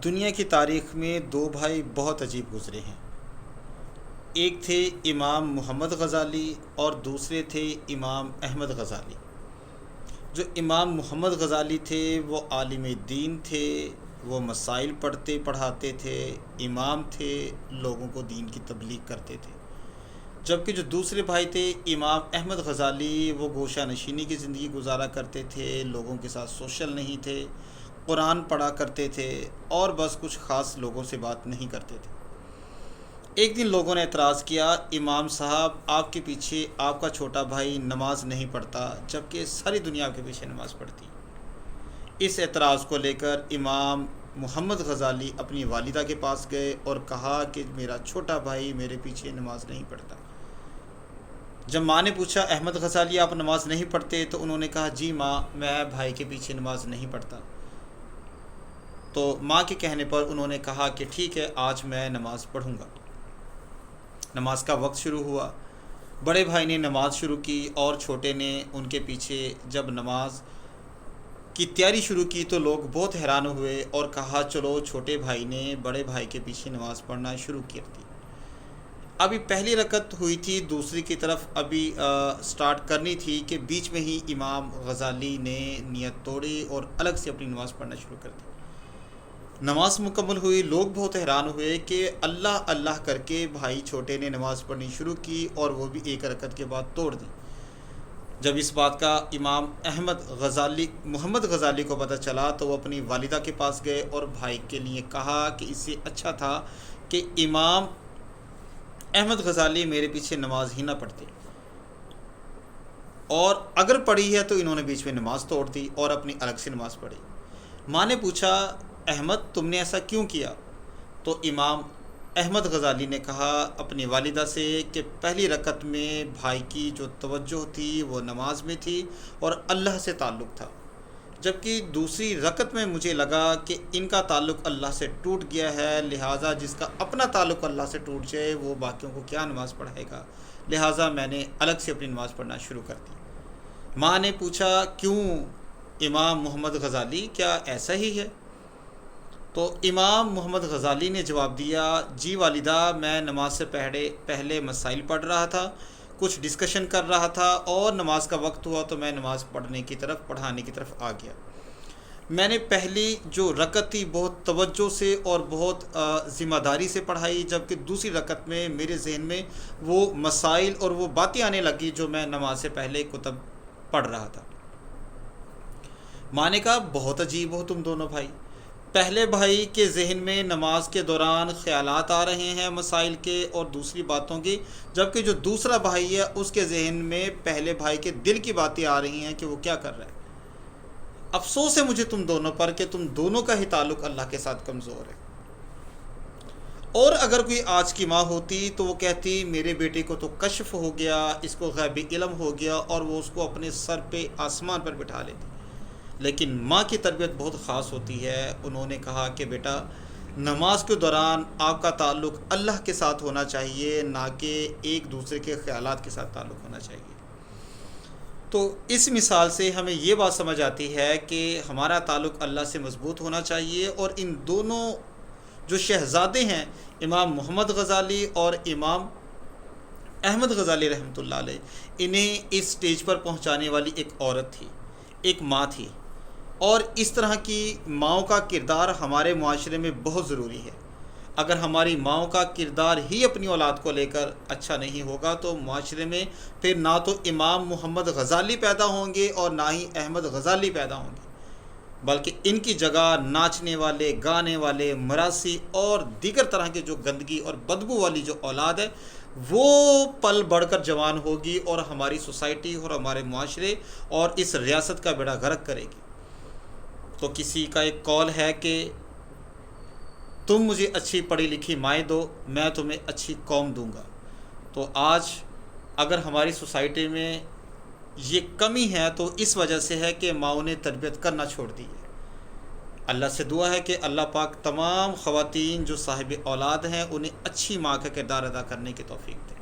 دنیا کی تاریخ میں دو بھائی بہت عجیب گزرے ہیں۔ ایک تھے امام محمد غزالی اور دوسرے تھے امام احمد غزالی۔ جو امام محمد غزالی تھے وہ عالم دین تھے، وہ مسائل پڑھتے پڑھاتے تھے، امام تھے، لوگوں کو دین کی تبلیغ کرتے تھے۔ جبکہ جو دوسرے بھائی تھے امام احمد غزالی، وہ گوشہ نشینی کی زندگی گزارا کرتے تھے، لوگوں کے ساتھ سوشل نہیں تھے، قرآن پڑھا کرتے تھے اور بس کچھ خاص لوگوں سے بات نہیں کرتے تھے۔ ایک دن لوگوں نے اعتراض کیا، امام صاحب آپ کے پیچھے آپ کا چھوٹا بھائی نماز نہیں پڑھتا جبکہ ساری دنیا آپ کے پیچھے نماز پڑھتی۔ اس اعتراض کو لے کر امام محمد غزالی اپنی والدہ کے پاس گئے اور کہا کہ میرا چھوٹا بھائی میرے پیچھے نماز نہیں پڑھتا۔ جب ماں نے پوچھا احمد غزالی آپ نماز نہیں پڑھتے؟ تو انہوں نے کہا جی ماں، میں بھائی کے پیچھے نماز نہیں پڑھتا۔ تو ماں کے کہنے پر انہوں نے کہا کہ ٹھیک ہے، آج میں نماز پڑھوں گا۔ نماز کا وقت شروع ہوا، بڑے بھائی نے نماز شروع کی اور چھوٹے نے ان کے پیچھے جب نماز کی تیاری شروع کی تو لوگ بہت حیران ہوئے اور کہا چلو چھوٹے بھائی نے بڑے بھائی کے پیچھے نماز پڑھنا شروع کر دی۔ ابھی پہلی رکعت ہوئی تھی، دوسری کی طرف ابھی سٹارٹ کرنی تھی کہ بیچ میں ہی امام غزالی نے نیت توڑی اور الگ سے اپنی نماز پڑھنا شروع کر دی۔ نماز مکمل ہوئی، لوگ بہت حیران ہوئے کہ اللہ اللہ کر کے بھائی چھوٹے نے نماز پڑھنی شروع کی اور وہ بھی ایک رکعت کے بعد توڑ دی۔ جب اس بات کا امام محمد غزالی کو پتہ چلا تو وہ اپنی والدہ کے پاس گئے اور بھائی کے لیے کہا کہ اس سے اچھا تھا کہ امام احمد غزالی میرے پیچھے نماز ہی نہ پڑھتے، اور اگر پڑھی ہے تو انہوں نے بیچ میں نماز توڑ دی اور اپنی الگ سے نماز پڑھی۔ ماں نے پوچھا احمد تم نے ایسا کیوں کیا؟ تو امام احمد غزالی نے کہا اپنی والدہ سے کہ پہلی رکعت میں بھائی کی جو توجہ تھی وہ نماز میں تھی اور اللہ سے تعلق تھا، جبکہ دوسری رکعت میں مجھے لگا کہ ان کا تعلق اللہ سے ٹوٹ گیا ہے، لہٰذا جس کا اپنا تعلق اللہ سے ٹوٹ جائے وہ باقیوں کو کیا نماز پڑھائے گا، لہٰذا میں نے الگ سے اپنی نماز پڑھنا شروع کر دی۔ ماں نے پوچھا کیوں امام محمد غزالی، کیا ایسا ہی ہے؟ تو امام محمد غزالی نے جواب دیا جی والدہ، میں نماز سے پہلے مسائل پڑھ رہا تھا، کچھ ڈسکشن کر رہا تھا اور نماز کا وقت ہوا تو میں نماز پڑھانے کی طرف آ گیا۔ میں نے پہلی جو رکعت تھی بہت توجہ سے اور بہت ذمہ داری سے پڑھائی، جبکہ دوسری رکعت میں میرے ذہن میں وہ مسائل اور وہ باتیں آنے لگی جو میں نماز سے پہلے کتب پڑھ رہا تھا۔ ماں نے کہا بہت عجیب ہو تم دونوں بھائی، پہلے بھائی کے ذہن میں نماز کے دوران خیالات آ رہے ہیں مسائل کے اور دوسری باتوں کی، جبکہ جو دوسرا بھائی ہے اس کے ذہن میں پہلے بھائی کے دل کی باتیں آ رہی ہیں کہ وہ کیا کر رہا ہے۔ افسوس ہے مجھے تم دونوں پر کہ تم دونوں کا ہی تعلق اللہ کے ساتھ کمزور ہے۔ اور اگر کوئی آج کی ماں ہوتی تو وہ کہتی میرے بیٹے کو تو کشف ہو گیا، اس کو غیبی علم ہو گیا، اور وہ اس کو اپنے سر پہ آسمان پر بٹھا لیتی۔ لیکن ماں کی تربیت بہت خاص ہوتی ہے۔ انہوں نے کہا کہ بیٹا نماز کے دوران آپ کا تعلق اللہ کے ساتھ ہونا چاہیے، نہ کہ ایک دوسرے کے خیالات کے ساتھ تعلق ہونا چاہیے۔ تو اس مثال سے ہمیں یہ بات سمجھ آتی ہے کہ ہمارا تعلق اللہ سے مضبوط ہونا چاہیے، اور ان دونوں جو شہزادے ہیں امام محمد غزالی اور امام احمد غزالی رحمۃ اللہ علیہ، انہیں اس سٹیج پر پہنچانے والی ایک عورت تھی، ایک ماں تھی، اور اس طرح کی ماؤں کا کردار ہمارے معاشرے میں بہت ضروری ہے۔ اگر ہماری ماؤں کا کردار ہی اپنی اولاد کو لے کر اچھا نہیں ہوگا تو معاشرے میں پھر نہ تو امام محمد غزالی پیدا ہوں گے اور نہ ہی احمد غزالی پیدا ہوں گے، بلکہ ان کی جگہ ناچنے والے، گانے والے، مراثی اور دیگر طرح کے جو گندگی اور بدبو والی جو اولاد ہے وہ پل بڑھ کر جوان ہوگی اور ہماری سوسائٹی اور ہمارے معاشرے اور اس ریاست کا بیڑا غرق کرے گی۔ تو کسی کا ایک قول ہے کہ تم مجھے اچھی پڑھی لکھی مائیں دو، میں تمہیں اچھی قوم دوں گا۔ تو آج اگر ہماری سوسائٹی میں یہ کمی ہے تو اس وجہ سے ہے کہ ماؤں نے تربیت کرنا چھوڑ دی ہے۔ اللہ سے دعا ہے کہ اللہ پاک تمام خواتین جو صاحب اولاد ہیں انہیں اچھی ماں کا کردار ادا کرنے کی توفیق دے۔